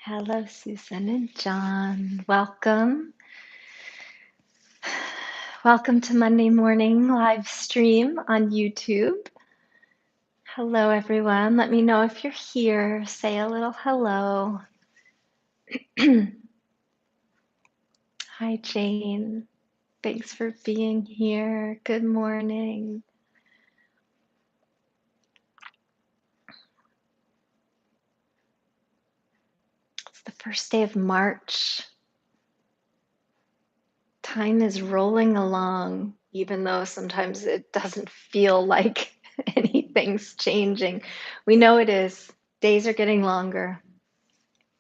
Hello, Susan and John. Welcome. Welcome to Monday morning live stream on YouTube. Hello, everyone. Let me know if you're here. Say a little hello. Hi, Jane. Thanks for being here. Good morning. It's the first day of March. Time is rolling along, even though sometimes it doesn't feel like anything's changing. We know it is. Days are getting longer.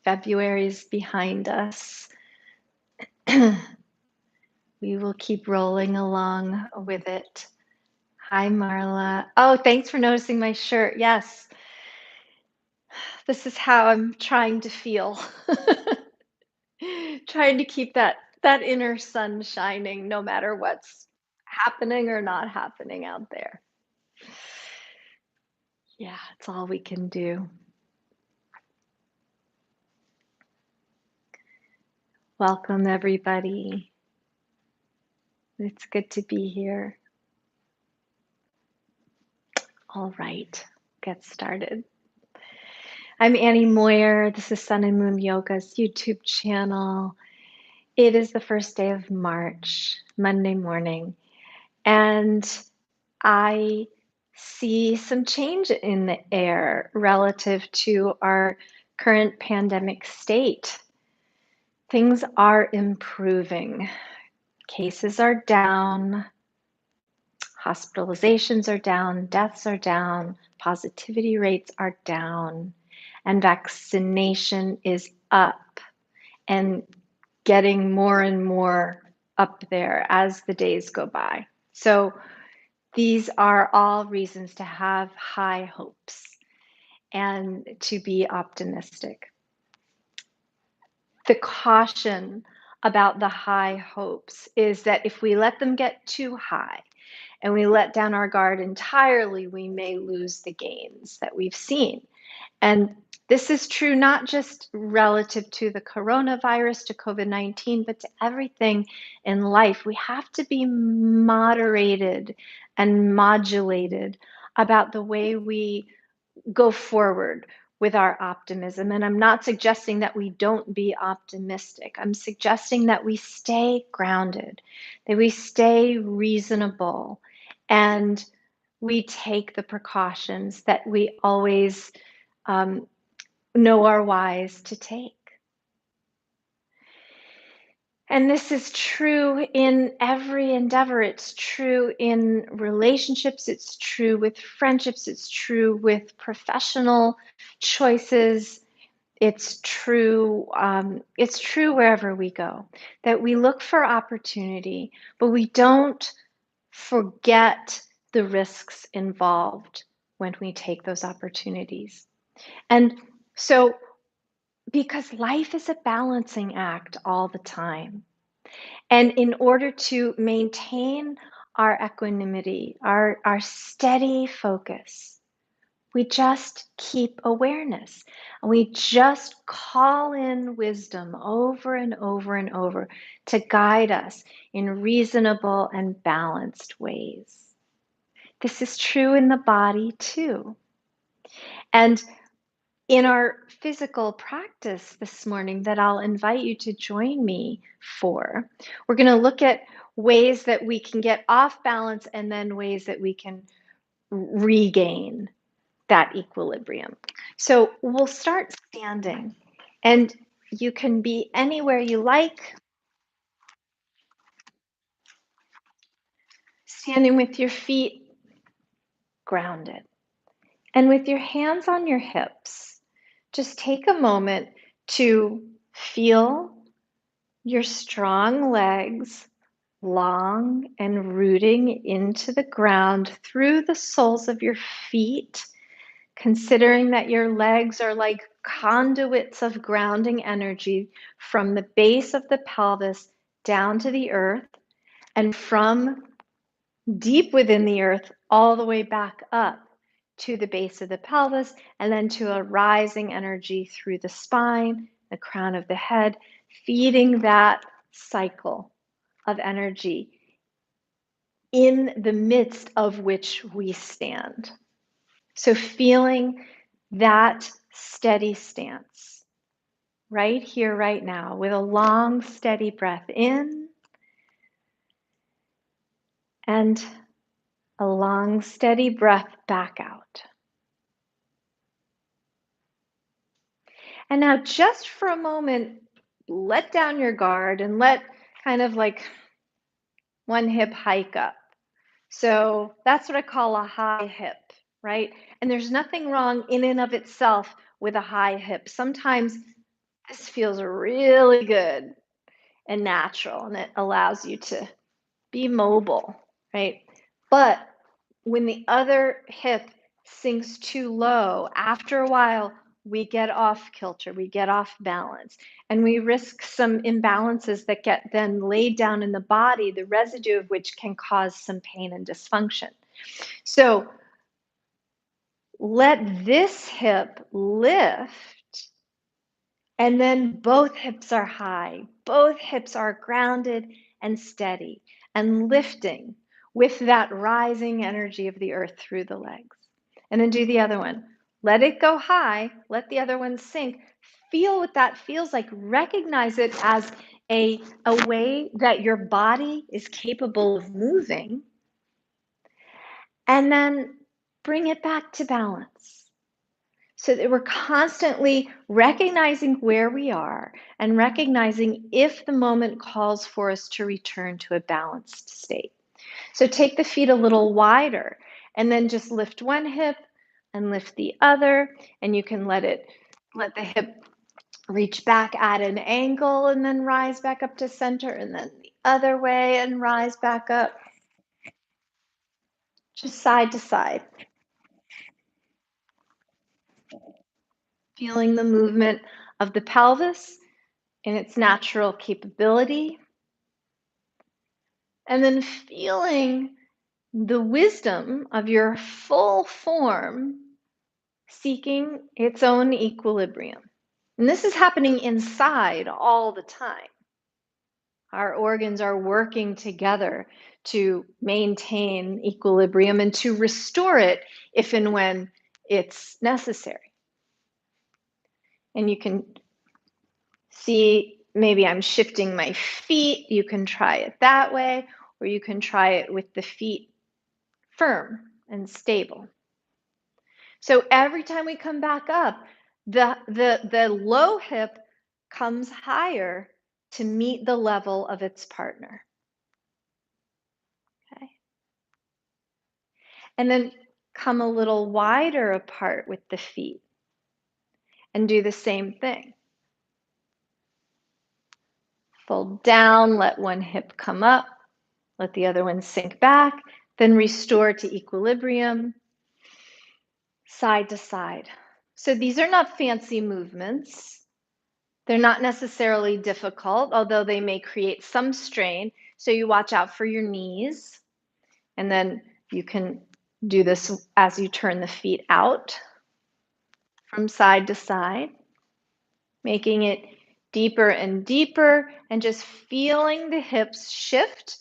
February's behind us. We will keep rolling along with it. Hi, Marla. Oh, thanks for noticing my shirt. Yes, this is how I'm trying to feel. Trying to keep that inner sun shining no matter what's happening or not happening out there. Yeah, it's all we can do. Welcome, everybody. It's good to be here. All right, get started. I'm Annie Moyer. This is Sun and Moon Yoga's YouTube channel. It is the first day of March, Monday morning, and I see some change in the air relative to our current pandemic state. Things are improving. Cases are down, hospitalizations are down, deaths are down, positivity rates are down, and vaccination is up and getting more and more up there as the days go by. So these are all reasons to have high hopes and to be optimistic. The caution about the high hopes is that if we let them get too high and we let down our guard entirely, we may lose the gains that we've seen. And this is true not just relative to the coronavirus, to COVID-19, but to everything in life. We have to be moderated and modulated about the way we go forward with our optimism. And I'm not suggesting that we don't be optimistic. I'm suggesting that we stay grounded, that we stay reasonable, and we take the precautions that we always know are wise to take. And this is true in every endeavor. It's true in relationships. It's true with friendships. It's true with professional choices. It's true wherever we go, that we look for opportunity, but we don't forget the risks involved when we take those opportunities. And so, because life is a balancing act all the time. And in order to maintain our equanimity, our steady focus, we just keep awareness. And we just call in wisdom over and over and over to guide us in reasonable and balanced ways. This is true in the body too. And in our physical practice this morning that I'll invite you to join me for, we're going to look at ways that we can get off balance and then ways that we can regain that equilibrium. So we'll start standing, and you can be anywhere you like. Standing with your feet grounded. And with your hands on your hips, just take a moment to feel your strong legs long and rooting into the ground through the soles of your feet, considering that your legs are like conduits of grounding energy from the base of the pelvis down to the earth, and from deep within the earth all the way back up to the base of the pelvis, and then to a rising energy through the spine, the crown of the head, feeding that cycle of energy in the midst of which we stand. So feeling that steady stance right here, right now, with a long, steady breath in and a long, steady breath back out. And now, just for a moment, let down your guard and let kind of like one hip hike up. So that's what I call a high hip, right? And there's nothing wrong in and of itself with a high hip. Sometimes this feels really good and natural, and it allows you to be mobile, right? But when the other hip sinks too low, after a while, we get off kilter, we get off balance, and we risk some imbalances that get then laid down in the body, the residue of which can cause some pain and dysfunction. So let this hip lift, and then both hips are high, both hips are grounded and steady and lifting with that rising energy of the earth through the legs. And then do the other one. Let it go high, let the other one sink. Feel what that feels like. Recognize it as a way that your body is capable of moving. And then bring it back to balance. So that we're constantly recognizing where we are and recognizing if the moment calls for us to return to a balanced state. So take the feet a little wider and then just lift one hip and lift the other, and you can let the hip reach back at an angle and then rise back up to center, and then the other way and rise back up, just side to side. Feeling the movement of the pelvis in its natural capability, and then feeling the wisdom of your full form seeking its own equilibrium. And this is happening inside all the time. Our organs are working together to maintain equilibrium and to restore it if and when it's necessary. And you can see, maybe I'm shifting my feet. You can try it that way, or you can try it with the feet firm and stable. So every time we come back up, the low hip comes higher to meet the level of its partner. Okay. And then come a little wider apart with the feet and do the same thing. Fold down, let one hip come up, let the other one sink back, then restore to equilibrium, side to side. So these are not fancy movements. They're not necessarily difficult, although they may create some strain. So you watch out for your knees, and then you can do this as you turn the feet out from side to side, making it deeper and deeper, and just feeling the hips shift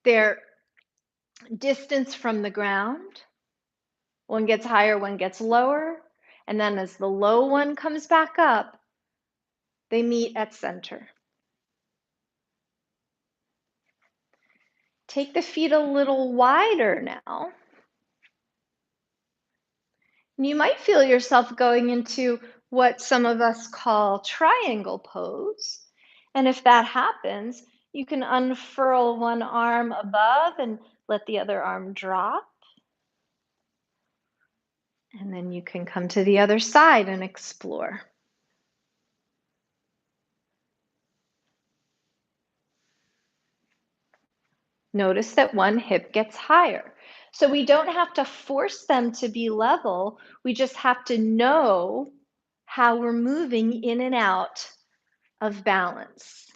their distance from the ground. One gets higher, one gets lower, and then as the low one comes back up, they meet at center. Take the feet a little wider now. You might feel yourself going into what some of us call triangle pose. And if that happens, you can unfurl one arm above and let the other arm drop. And then you can come to the other side and explore. Notice that one hip gets higher. So we don't have to force them to be level. We just have to know how we're moving in and out of balance.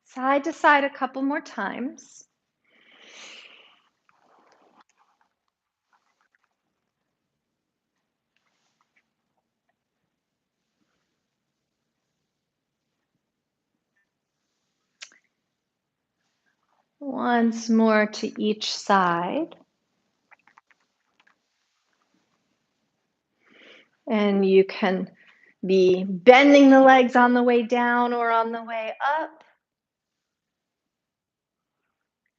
Side to side a couple more times. Once more to each side. And you can be bending the legs on the way down or on the way up.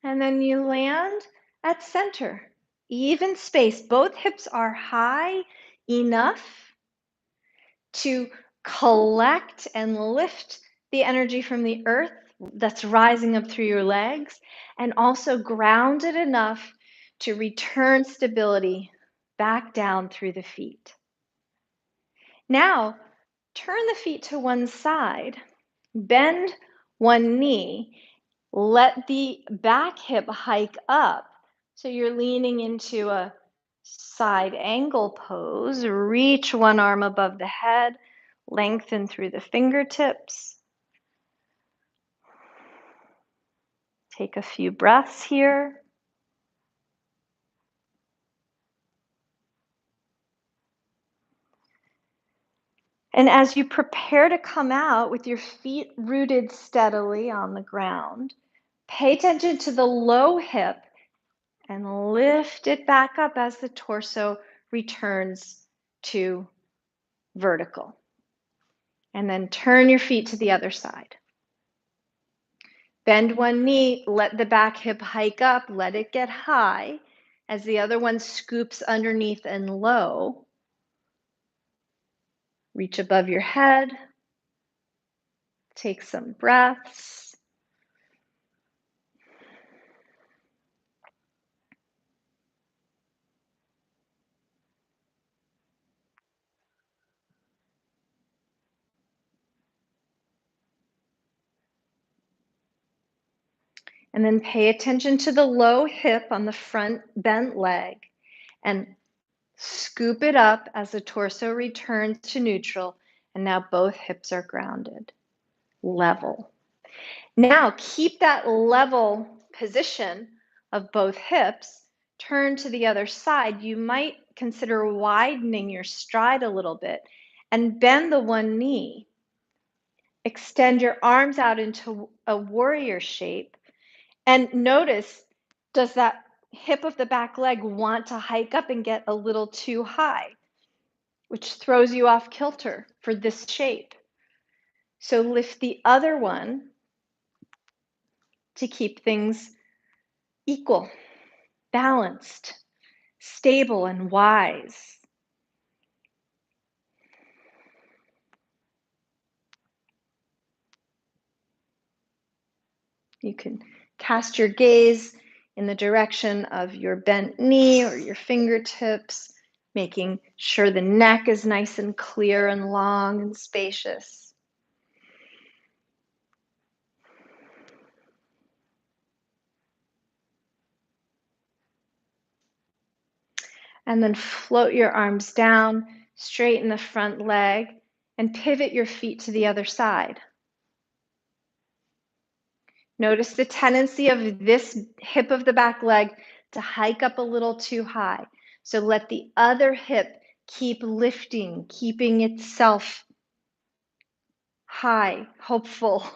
And then you land at center. Even space. Both hips are high enough to collect and lift the energy from the earth that's rising up through your legs, and also grounded enough to return stability back down through the feet. Now, turn the feet to one side, bend one knee, let the back hip hike up. So you're leaning into a side angle pose. Reach one arm above the head, lengthen through the fingertips. Take a few breaths here. And as you prepare to come out with your feet rooted steadily on the ground, pay attention to the low hip and lift it back up as the torso returns to vertical. And then turn your feet to the other side. Bend one knee, let the back hip hike up, let it get high as the other one scoops underneath and low. Reach above your head. Take some breaths. And then pay attention to the low hip on the front bent leg and scoop it up as the torso returns to neutral. And now both hips are grounded, level. Now keep that level position of both hips. Turn to the other side. You might consider widening your stride a little bit and bend the one knee. Extend your arms out into a warrior shape. And notice, does that hip of the back leg want to hike up and get a little too high, which throws you off kilter for this shape? So lift the other one to keep things equal, balanced, stable, and wise. You can cast your gaze in the direction of your bent knee or your fingertips, making sure the neck is nice and clear and long and spacious. And then float your arms down, straighten the front leg, and pivot your feet to the other side. Notice the tendency of this hip of the back leg to hike up a little too high. So let the other hip keep lifting, keeping itself high, hopeful,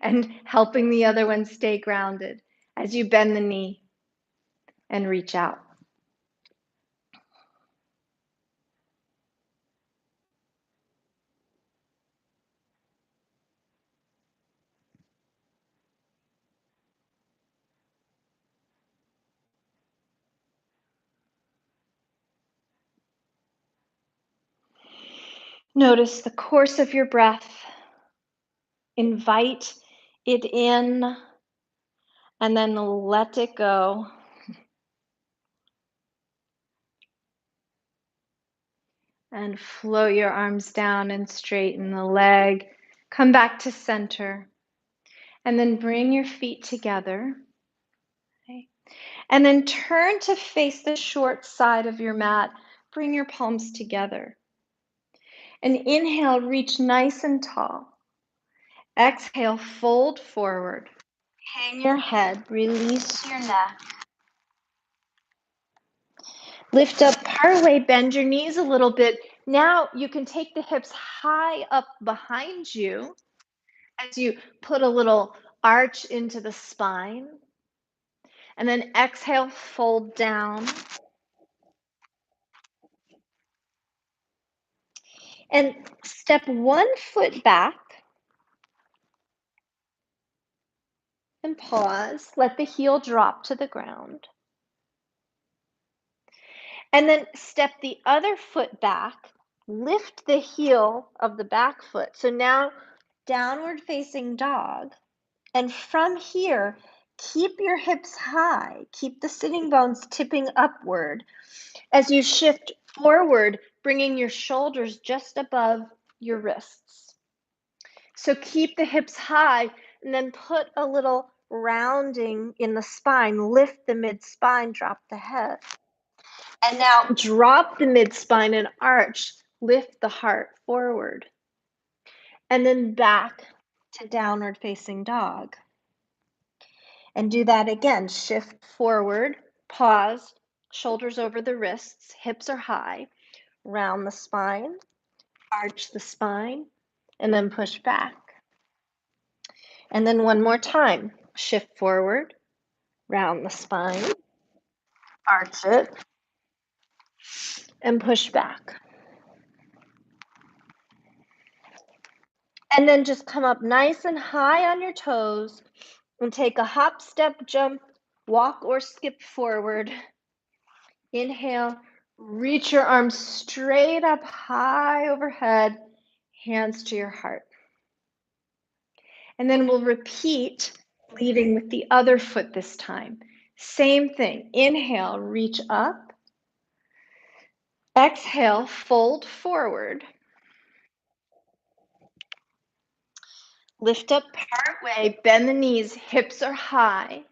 and helping the other one stay grounded as you bend the knee and reach out. Notice the course of your breath. Invite it in and then let it go. And float your arms down and straighten the leg. Come back to center. And then bring your feet together. Okay. And then turn to face the short side of your mat. Bring your palms together. And inhale, reach nice and tall. Exhale, fold forward. Hang your head, release your neck. Lift up partway, bend your knees a little bit. Now you can take the hips high up behind you as you put a little arch into the spine. And then exhale, fold down. And step one foot back and pause. Let the heel drop to the ground. And then step the other foot back. Lift the heel of the back foot. So now downward facing dog. And from here, keep your hips high. Keep the sitting bones tipping upward. As you shift forward, bringing your shoulders just above your wrists. So keep the hips high and then put a little rounding in the spine. Lift the mid-spine, drop the head. And now drop the mid-spine and arch. Lift the heart forward. And then back to downward facing dog. And do that again. Shift forward, pause, shoulders over the wrists, hips are high. Round the spine, arch the spine, and then push back. And then one more time. Shift forward, round the spine, arch it, and push back. And then just come up nice and high on your toes and take a hop, step, jump, walk or skip forward. Inhale, reach your arms straight up high overhead, hands to your heart. And then we'll repeat, leading with the other foot this time. Same thing. Inhale, reach up. Exhale, fold forward. Lift up part way, bend the knees, hips are high.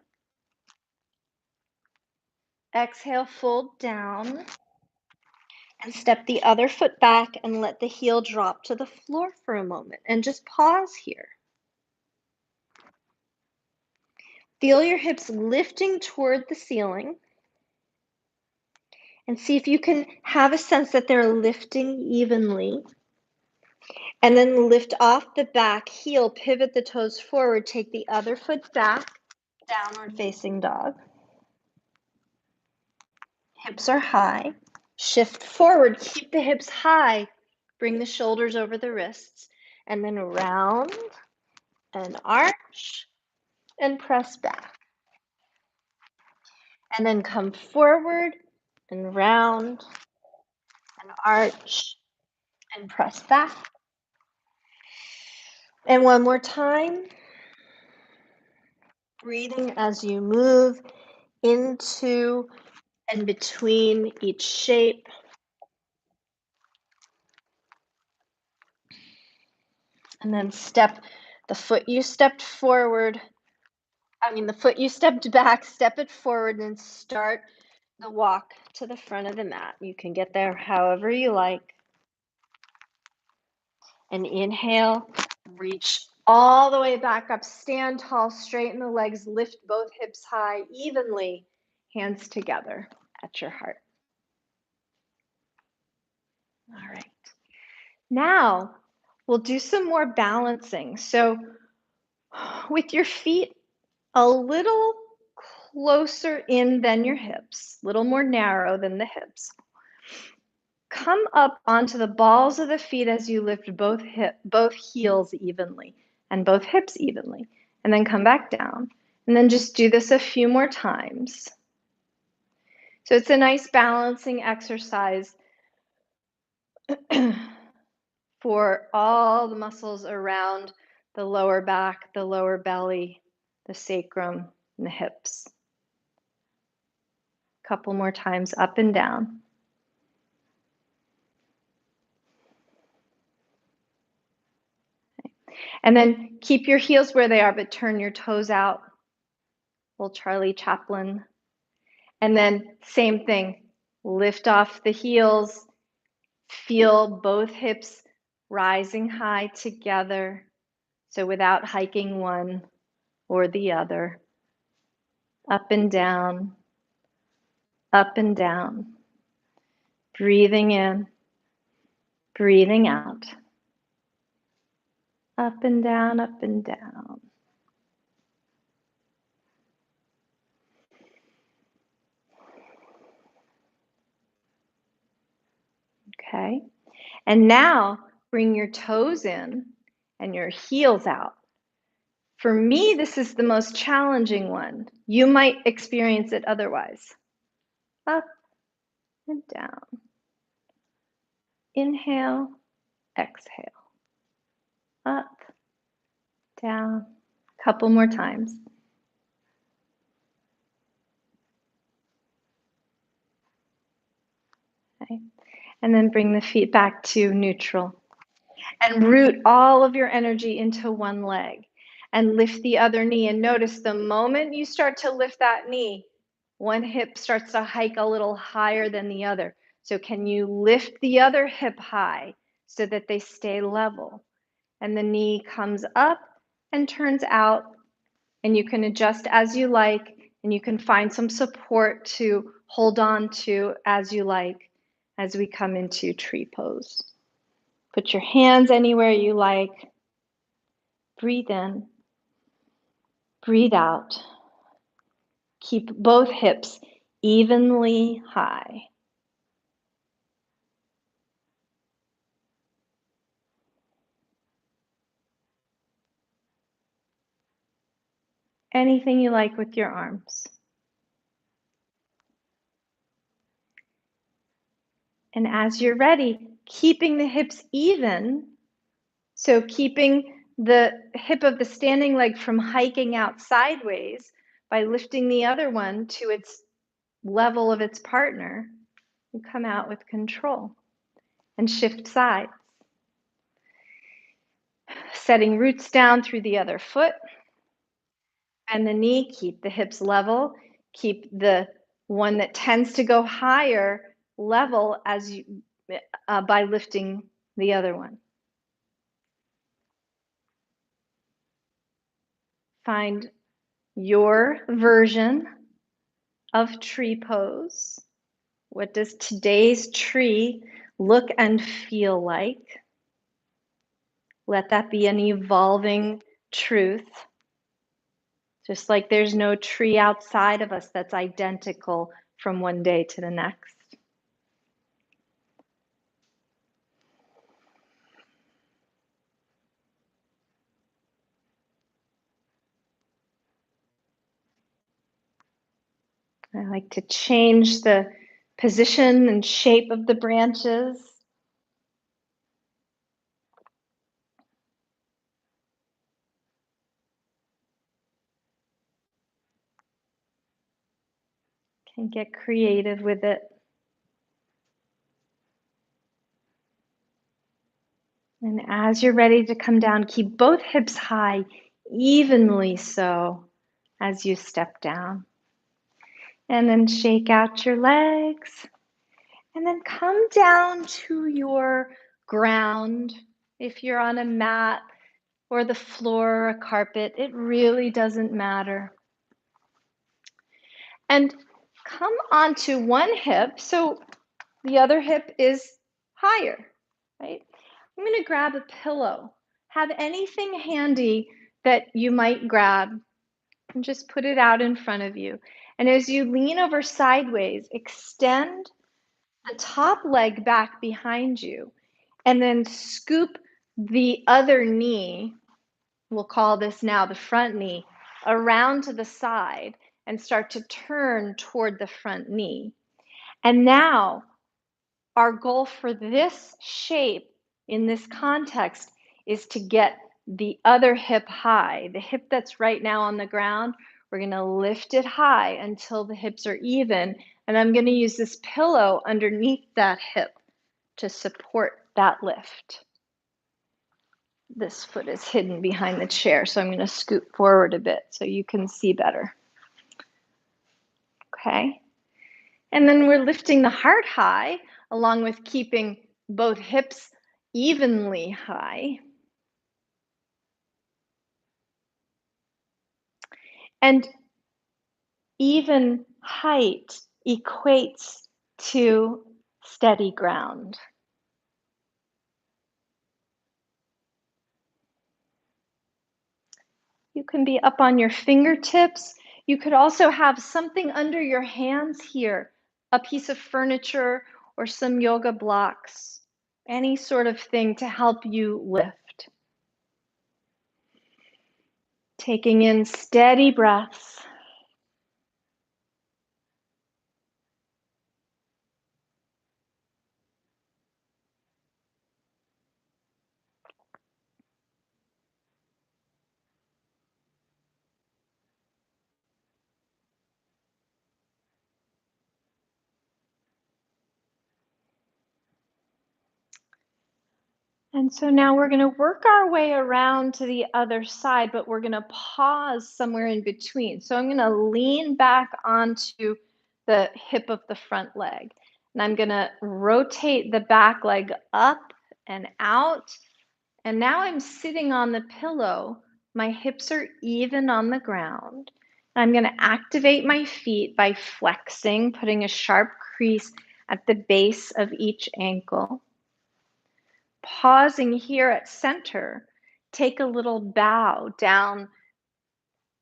Exhale, fold down. And step the other foot back and let the heel drop to the floor for a moment. And just pause here. Feel your hips lifting toward the ceiling. And see if you can have a sense that they're lifting evenly. And then lift off the back heel, pivot the toes forward, take the other foot back, downward facing dog. Hips are high. Shift forward, keep the hips high. Bring the shoulders over the wrists. And then round and arch and press back. And then come forward and round and arch and press back. And one more time. Breathing as you move into and between each shape. And then step the foot you stepped forward. The foot you stepped back, step it forward and start the walk to the front of the mat. You can get there however you like. And inhale, reach all the way back up, stand tall, straighten the legs, lift both hips high evenly, hands together at your heart. All right. Now we'll do some more balancing. So with your feet a little closer in than your hips, a little more narrow than the hips. Come up onto the balls of the feet as you lift both heels evenly and both hips evenly, and then come back down. And then just do this a few more times. So it's a nice balancing exercise for all the muscles around the lower back, the lower belly, the sacrum, and the hips. A couple more times up and down. And then keep your heels where they are, but turn your toes out. Old Charlie Chaplin. And then same thing, lift off the heels, feel both hips rising high together. So without hiking one or the other. Up and down, up and down. Breathing in, breathing out. Up and down, up and down. Okay. And now bring your toes in and your heels out. For me, this is the most challenging one. You might experience it otherwise. Up and down. Inhale, exhale. Up, down. Couple more times. Okay. And then bring the feet back to neutral. And root all of your energy into one leg. And lift the other knee. And notice the moment you start to lift that knee, one hip starts to hike a little higher than the other. So can you lift the other hip high so that they stay level? And the knee comes up and turns out, and you can adjust as you like, and you can find some support to hold on to as you like as we come into tree pose. Put your hands anywhere you like. Breathe in, breathe out. Keep both hips evenly high. Anything you like with your arms. And as you're ready, keeping the hips even, so keeping the hip of the standing leg from hiking out sideways by lifting the other one to its level of its partner, you come out with control and shift sides. Setting roots down through the other foot and the knee, keep the hips level, keep the one that tends to go higher level as you by lifting the other one. Find your version of tree pose. What does today's tree look and feel like? Let that be an evolving truth. Just like there's no tree outside of us that's identical from one day to the next. I like to change the position and shape of the branches. Can get creative with it. And as you're ready to come down, keep both hips high, evenly so, as you step down. And then shake out your legs. And then come down to your ground. If you're on a mat or the floor or a carpet, it really doesn't matter. And come onto one hip so the other hip is higher, right? I'm going to grab a pillow. Have anything handy that you might grab and just put it out in front of you. And as you lean over sideways, extend the top leg back behind you and then scoop the other knee, we'll call this now the front knee, around to the side and start to turn toward the front knee. And now our goal for this shape in this context is to get the other hip high. The hip that's right now on the ground, we're going to lift it high until the hips are even. And I'm going to use this pillow underneath that hip to support that lift. This foot is hidden behind the chair, so I'm going to scoot forward a bit so you can see better. Okay. And then we're lifting the heart high, along with keeping both hips evenly high. And even height equates to steady ground. You can be up on your fingertips. You could also have something under your hands here, a piece of furniture or some yoga blocks, any sort of thing to help you lift. Taking in steady breaths. And so now we're going to work our way around to the other side, but we're going to pause somewhere in between. So I'm going to lean back onto the hip of the front leg. And I'm going to rotate the back leg up and out. And now I'm sitting on the pillow. My hips are even on the ground. I'm going to activate my feet by flexing, putting a sharp crease at the base of each ankle. Pausing here at center, take a little bow down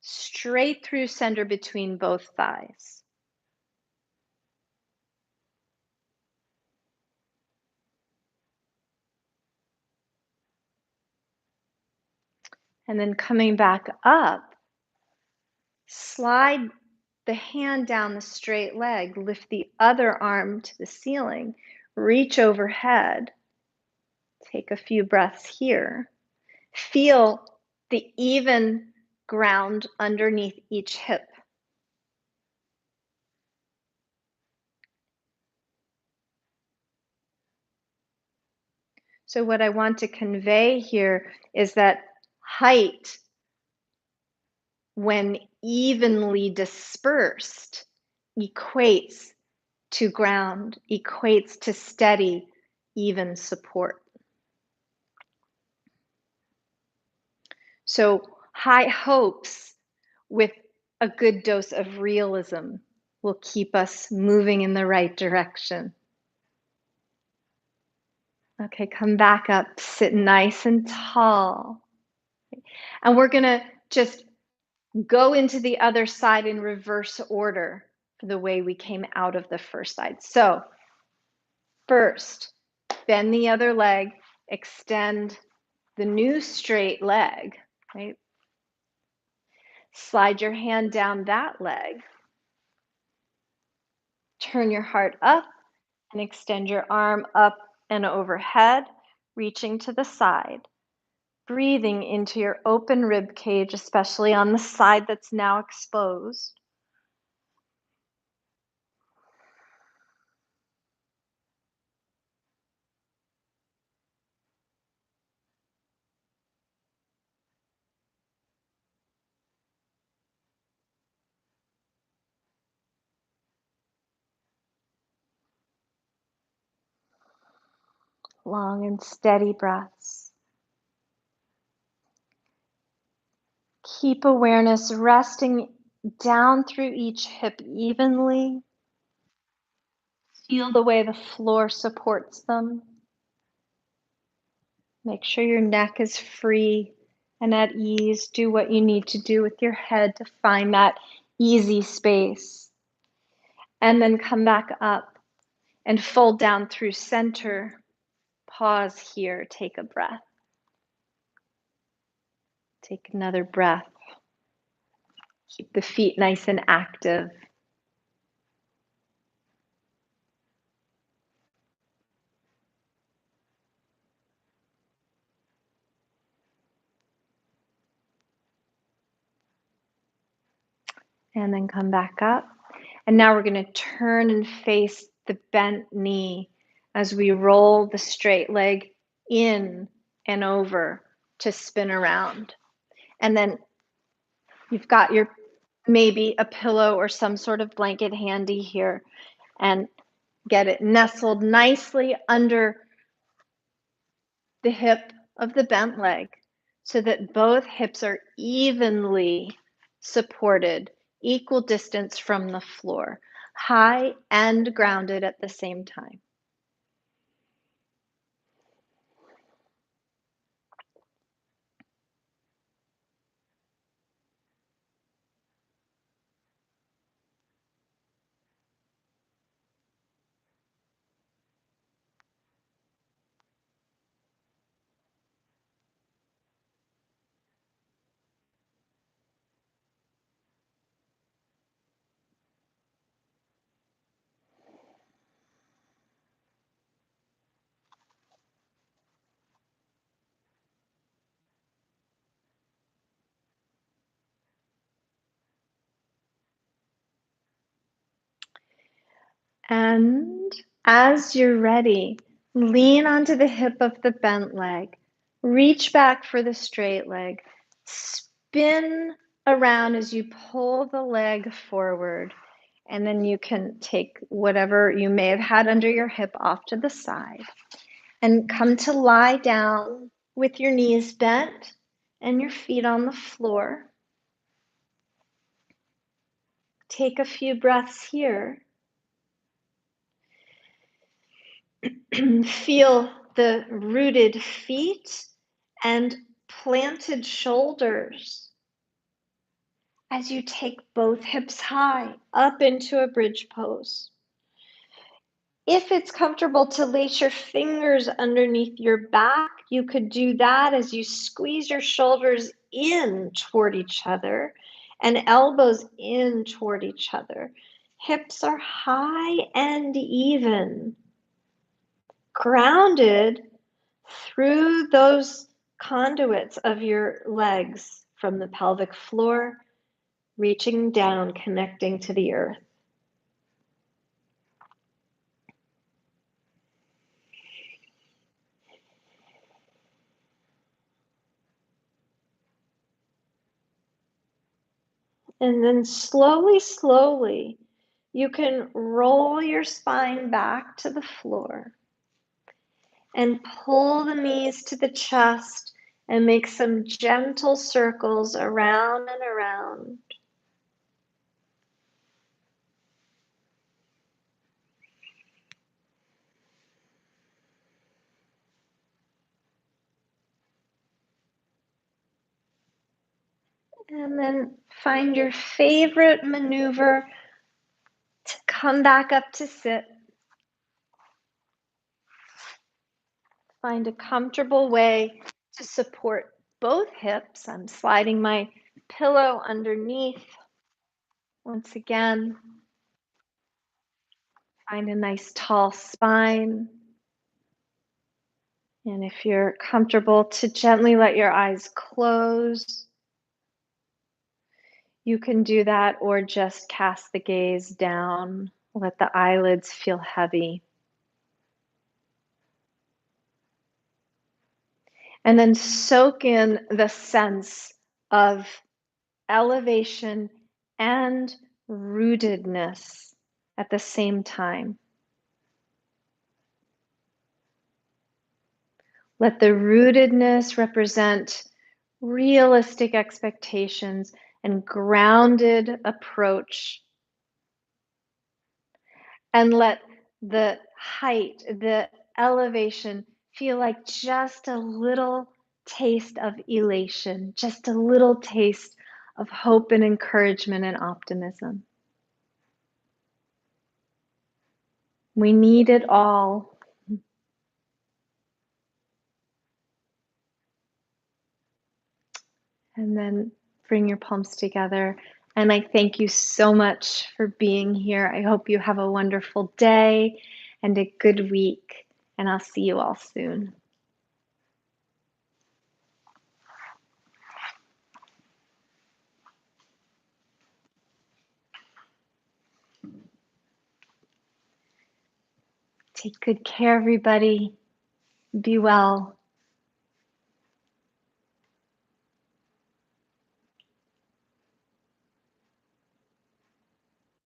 straight through center between both thighs. And then coming back up, slide the hand down the straight leg, lift the other arm to the ceiling, reach overhead. Take a few breaths here. Feel the even ground underneath each hip. So what I want to convey here is that height, when evenly dispersed, equates to ground, equates to steady, even support. So high hopes with a good dose of realism will keep us moving in the right direction. Okay, come back up, sit nice and tall. And we're gonna just go into the other side in reverse order for the way we came out of the first side. So first, bend the other leg, extend the new straight leg, right? Slide your hand down that leg. Turn your heart up and extend your arm up and overhead, reaching to the side. Breathing into your open rib cage, especially on the side that's now exposed. Long and steady breaths. Keep awareness resting down through each hip evenly. Feel the way the floor supports them. Make sure your neck is free and at ease. Do what you need to do with your head to find that easy space. And then come back up and fold down through center. Pause here, take a breath. Take another breath. Keep the feet nice and active. And then come back up. And now we're going to turn and face the bent knee as we roll the straight leg in and over to spin around. And then you've got your maybe a pillow or some sort of blanket handy here, and get it nestled nicely under the hip of the bent leg so that both hips are evenly supported, equal distance from the floor, high and grounded at the same time. And as you're ready, lean onto the hip of the bent leg. Reach back for the straight leg. Spin around as you pull the leg forward. And then you can take whatever you may have had under your hip off to the side. And come to lie down with your knees bent and your feet on the floor. Take a few breaths here. Feel the rooted feet and planted shoulders as you take both hips high up into a bridge pose. If it's comfortable to lace your fingers underneath your back, you could do that as you squeeze your shoulders in toward each other and elbows in toward each other. Hips are high and even, grounded through those conduits of your legs from the pelvic floor, reaching down, connecting to the earth. And then slowly, slowly, you can roll your spine back to the floor and pull the knees to the chest and make some gentle circles around and around. And then find your favorite maneuver to come back up to sit. Find a comfortable way to support both hips. I'm sliding my pillow underneath. Once again, find a nice tall spine. And if you're comfortable to gently let your eyes close, you can do that, or just cast the gaze down. Let the eyelids feel heavy. And then soak in the sense of elevation and rootedness at the same time. Let the rootedness represent realistic expectations and grounded approach. And let the height, the elevation, feel like just a little taste of elation, just a little taste of hope and encouragement and optimism. We need it all. And then bring your palms together. And I thank you so much for being here. I hope you have a wonderful day and a good week. And I'll see you all soon. Take good care, everybody. Be well.